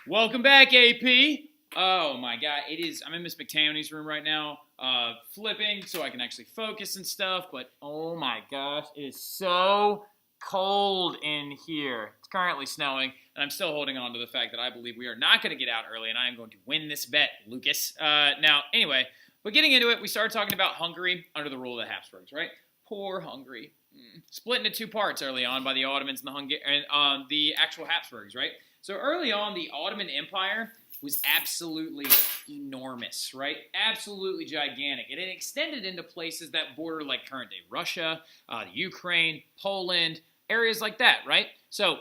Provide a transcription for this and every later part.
Welcome back, AP. Oh my God, I'm in Miss McTammany's room right now, flipping so I can actually focus and stuff. But oh my gosh, it is so cold in here. It's currently snowing, and I'm still holding on to the fact that I believe we are not going to get out early, and I am going to win this bet, Lucas. Now, anyway, but getting into it, we started talking about Hungary under the rule of the Habsburgs, right? Poor Hungary, split into two parts early on by the Ottomans and the actual Habsburgs, right? So early on, the Ottoman Empire was absolutely enormous, right? Absolutely gigantic. And it extended into places that border like current-day Russia, the Ukraine, Poland, areas like that, right? So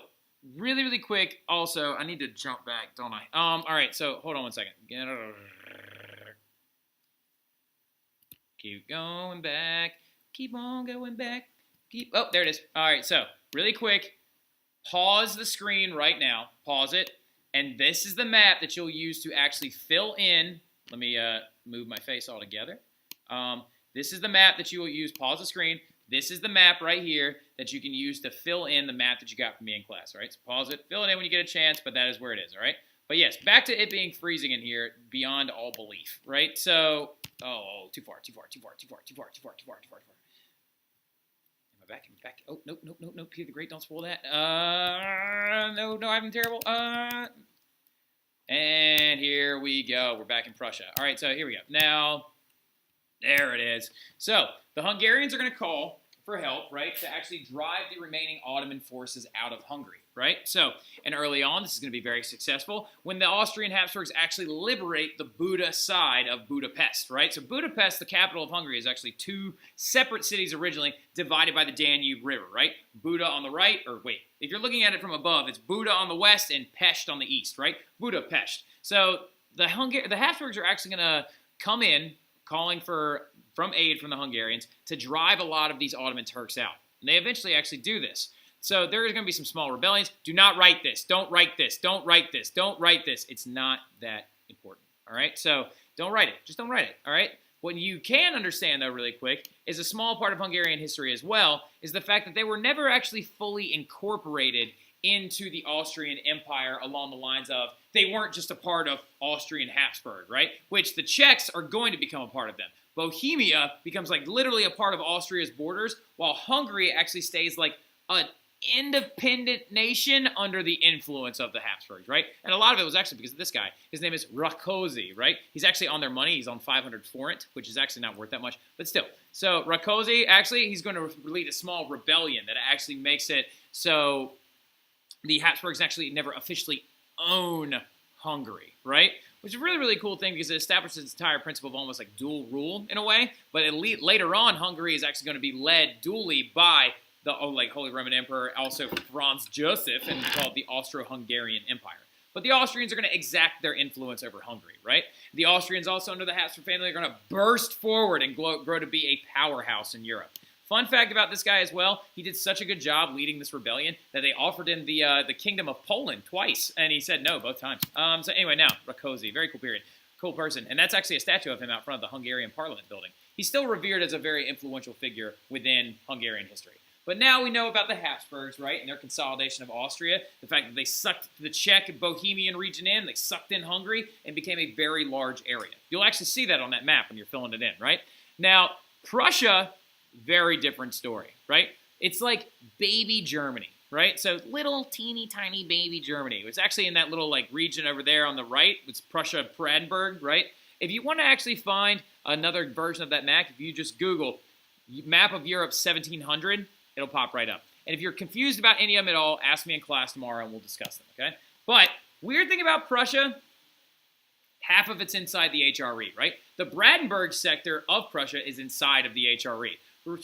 really, really quick, also, I need to jump back, don't I? All right, so hold on one second. Keep going back. Keep on going back. Oh, there it is. All right, so really quick. Pause the screen right now. Pause it. And this is the map that you'll use to actually fill in. Let me move my face all together. This is the map that you will use. Pause the screen. This is the map right here that you can use to fill in the map that you got from me in class. All right, so pause it. Fill it in when you get a chance, but that is where it is. All right. But yes, back to it being freezing in here beyond all belief. Right. So, too far. Back. Oh, no, Peter the Great, don't spoil that. No, I'm terrible. And here we go. We're back in Prussia. All right, so here we go. Now, there it is. So, the Hungarians are going to call for help, right, to actually drive the remaining Ottoman forces out of Hungary, right? So, and early on, this is going to be very successful when the Austrian Habsburgs actually liberate the Buda side of Budapest, right? So Budapest, the capital of Hungary, is actually two separate cities originally divided by the Danube River, right? Buda on the right, or wait, if you're looking at it from above, it's Buda on the west and Pest on the east, right? Budapest. So the Habsburgs are actually going to come in calling from aid from the Hungarians to drive a lot of these Ottoman Turks out. And they eventually actually do this. So there's going to be some small rebellions. Do not write this. Don't write this. Don't write this. Don't write this. It's not that important. All right? So don't write it. Just don't write it. All right? What you can understand, though, really quick, is a small part of Hungarian history as well, is the fact that they were never actually fully incorporated into the Austrian Empire along the lines of they weren't just a part of Austrian Habsburg, right? Which the Czechs are going to become a part of them. Bohemia becomes like literally a part of Austria's borders, while Hungary actually stays like an independent nation under the influence of the Habsburgs, right? And a lot of it was actually because of this guy. His name is Rákóczi, right? He's actually on their money. He's on 500 forint, which is actually not worth that much, but still. So Rákóczi, actually, he's going to lead a small rebellion that actually makes it so the Habsburgs actually never officially own Hungary, right? Which is a really, really cool thing because it establishes this entire principle of almost like dual rule in a way. But later on, Hungary is actually going to be led dually by the Holy Roman Emperor, also Franz Joseph, and called the Austro-Hungarian Empire. But the Austrians are going to exact their influence over Hungary, right? The Austrians also under the Habsburg family are going to burst forward and grow to be a powerhouse in Europe. Fun fact about this guy as well, he did such a good job leading this rebellion that they offered him the Kingdom of Poland twice, and he said no both times. So anyway, now, Rákóczi, very cool period. Cool person. And that's actually a statue of him out front of the Hungarian Parliament building. He's still revered as a very influential figure within Hungarian history. But now we know about the Habsburgs, right, and their consolidation of Austria, the fact that they sucked the Czech and Bohemian region in, they sucked in Hungary, and became a very large area. You'll actually see that on that map when you're filling it in, right? Now, Prussia, very different story, right? It's like baby Germany, right? So little teeny tiny baby Germany. It's actually in that little like region over there on the right. It's Prussia Brandenburg, right? If you want to actually find another version of that map, if you just Google map of Europe 1700, it'll pop right up. And if you're confused about any of them at all, ask me in class tomorrow and we'll discuss them, okay? But weird thing about Prussia, half of it's inside the HRE, right? The Brandenburg sector of Prussia is inside of the HRE.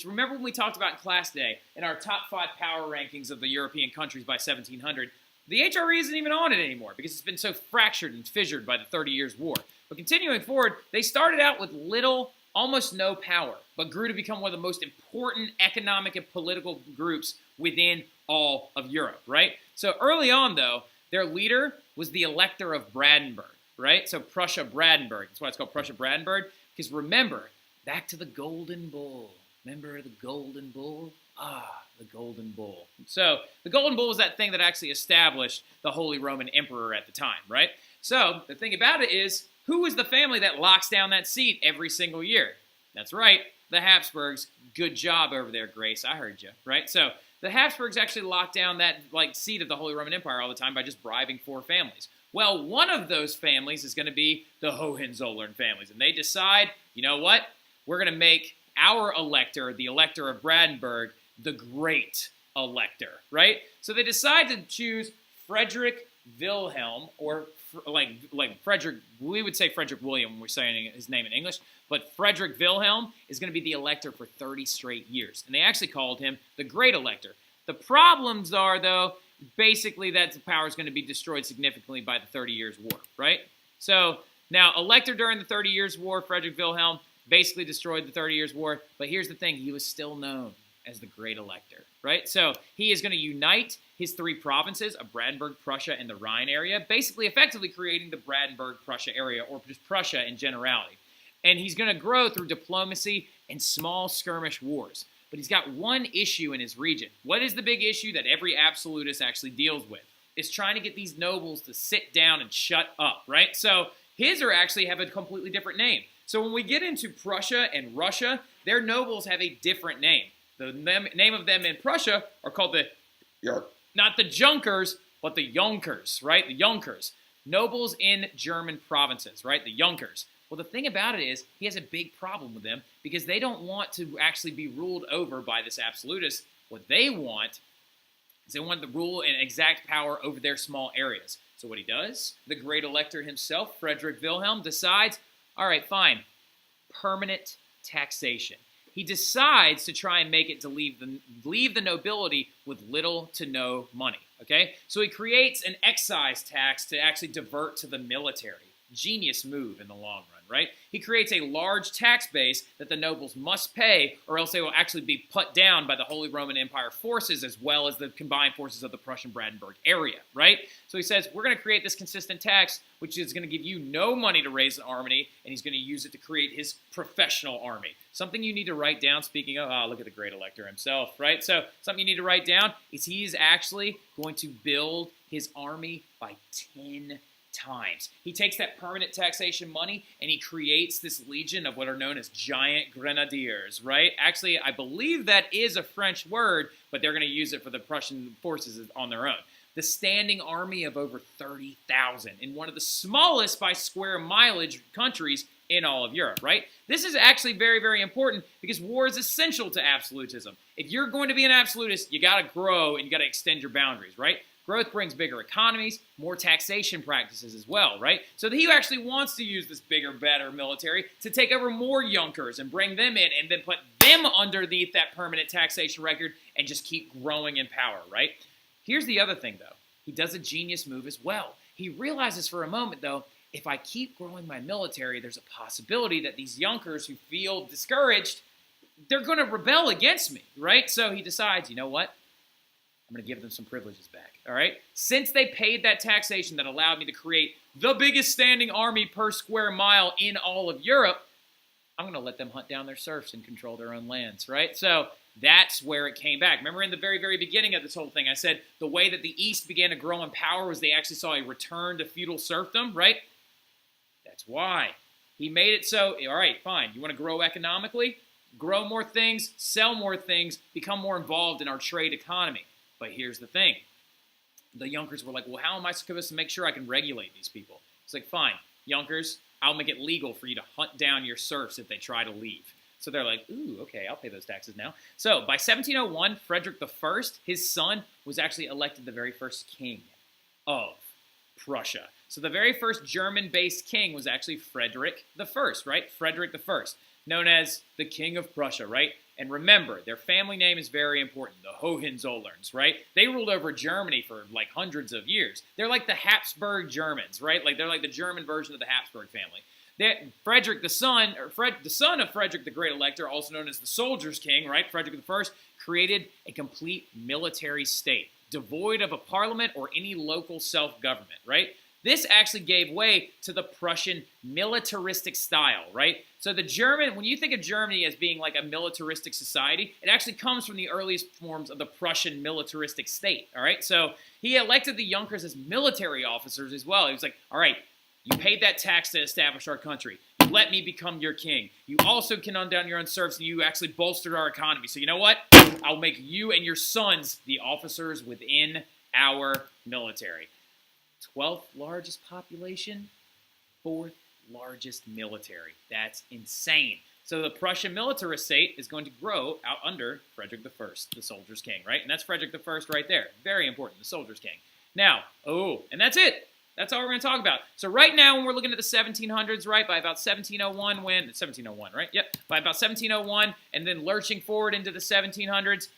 Remember when we talked about in class today, in our top 5 power rankings of the European countries by 1700, the HRE isn't even on it anymore because it's been so fractured and fissured by the 30 Years' War. But continuing forward, they started out with little, almost no power, but grew to become one of the most important economic and political groups within all of Europe, right? So early on, though, their leader was the Elector of Brandenburg, right? So Prussia Brandenburg. That's why it's called Prussia Brandenburg, because remember, back to the Golden Bull. Remember the Golden Bull? The Golden Bull. So the Golden Bull was that thing that actually established the Holy Roman Emperor at the time, right? So the thing about it is, who is the family that locks down that seat every single year? That's right, the Habsburgs. Good job over there, Grace. I heard you, right? So the Habsburgs actually locked down that seat of the Holy Roman Empire all the time by just bribing 4 families. Well, one of those families is going to be the Hohenzollern families, and they decide, you know what? We're going to make our elector, the Elector of Brandenburg, the Great Elector, right? So they decide to choose Frederick Wilhelm, or like Frederick, we would say Frederick William when we're saying his name in English, but Frederick Wilhelm is going to be the elector for 30 straight years. And they actually called him the Great Elector. The problems are, though, basically that the power is going to be destroyed significantly by the 30 Years' War, right? So now, elector during the 30 Years' War, Frederick Wilhelm basically destroyed the 30 Years' War, but here's the thing, he was still known as the Great Elector, right? So he is going to unite his 3 provinces of Brandenburg, Prussia, and the Rhine area, basically effectively creating the Brandenburg-Prussia area, or just Prussia in generality. And he's going to grow through diplomacy and small skirmish wars. But he's got one issue in his region. What is the big issue that every absolutist actually deals with? It's trying to get these nobles to sit down and shut up, right? So his are actually have a completely different name. So when we get into Prussia and Russia, their nobles have a different name. The name of them in Prussia are called not the Junkers, but the Junkers, right? The Junkers. Nobles in German provinces, right? The Junkers. Well, the thing about it is, he has a big problem with them because they don't want to actually be ruled over by this absolutist. What they want is they want the rule and exact power over their small areas. So what he does, the Great Elector himself, Frederick Wilhelm, decides, all right, fine, permanent taxation. He decides to try and make it to leave the nobility with little to no money, okay? So he creates an excise tax to actually divert to the military. Genius move in the long run, right? He creates a large tax base that the nobles must pay, or else they will actually be put down by the Holy Roman Empire forces as well as the combined forces of the Prussian Brandenburg area, right? So he says, we're going to create this consistent tax, which is going to give you no money to raise an army, and he's going to use it to create his professional army. Something you need to write down, speaking of, look at the Great Elector himself, right? So something you need to write down is he's actually going to build his army by 10 times. He takes that permanent taxation money and he creates this legion of what are known as giant grenadiers, right? Actually, I believe that is a French word, but they're going to use it for the Prussian forces on their own. The standing army of over 30,000 in one of the smallest by square mileage countries in all of Europe, right? This is actually very, very important because war is essential to absolutism. If you're going to be an absolutist, you got to grow and you got to extend your boundaries, right? Growth brings bigger economies, more taxation practices as well, right? So he actually wants to use this bigger, better military to take over more Junkers and bring them in and then put them underneath that permanent taxation record and just keep growing in power, right? Here's the other thing, though. He does a genius move as well. He realizes for a moment, though, if I keep growing my military, there's a possibility that these Junkers who feel discouraged, they're going to rebel against me, right? So he decides, you know what? I'm going to give them some privileges back, all right? Since they paid that taxation that allowed me to create the biggest standing army per square mile in all of Europe, I'm going to let them hunt down their serfs and control their own lands, right? So that's where it came back. Remember in the very, very beginning of this whole thing, I said the way that the East began to grow in power was they actually saw a return to feudal serfdom, right? That's why. He made it so, all right, fine, you want to grow economically? Grow more things, sell more things, become more involved in our trade economy. But here's the thing. The Junkers were like, well, how am I supposed to make sure I can regulate these people? It's like, fine, Junkers, I'll make it legal for you to hunt down your serfs if they try to leave. So they're like, ooh, okay, I'll pay those taxes now. So by 1701, Frederick I, his son, was actually elected the very first king of Prussia. So the very first German-based king was actually Frederick I, right? Frederick I, known as the King of Prussia, right? And remember, their family name is very important, the Hohenzollerns, right? They ruled over Germany for like hundreds of years. They're like the Habsburg Germans, right? Like they're like the German version of the Habsburg family. Frederick the son of Frederick the Great Elector, also known as the Soldiers' King, right? Frederick I, created a complete military state, devoid of a parliament or any local self-government, right? this actually gave way to the Prussian militaristic style, right? So the German, when you think of Germany as being like a militaristic society, it actually comes from the earliest forms of the Prussian militaristic state, all right? So he elected the Junkers as military officers as well. He was like, all right, you paid that tax to establish our country. You let me become your king. You also can undown your own serfs, and you actually bolstered our economy. So you know what? I'll make you and your sons the officers within our military. 12th largest population, 4th largest military. That's insane. So the Prussian militarist state is going to grow out under Frederick I, the soldier's king, right? And that's Frederick I right there. Very important, the soldier's king. Now, and that's it. That's all we're going to talk about. So right now, when we're looking at the 1700s, right, by about 1701, 1701, right? Yep, by about 1701, and then lurching forward into the 1700s,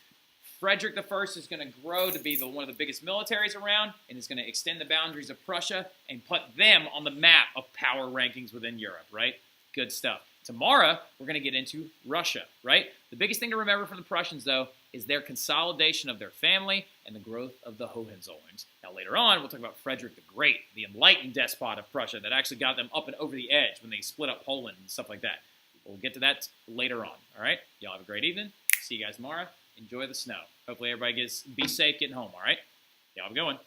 Frederick I is going to grow to be one of the biggest militaries around, and is going to extend the boundaries of Prussia and put them on the map of power rankings within Europe, right? Good stuff. Tomorrow, we're going to get into Russia, right? The biggest thing to remember from the Prussians, though, is their consolidation of their family and the growth of the Hohenzollerns. Now, later on, we'll talk about Frederick the Great, the enlightened despot of Prussia that actually got them up and over the edge when they split up Poland and stuff like that. We'll get to that later on, all right? Y'all have a great evening. See you guys tomorrow. Enjoy the snow. Hopefully everybody be safe getting home, all right? Y'all have a good one.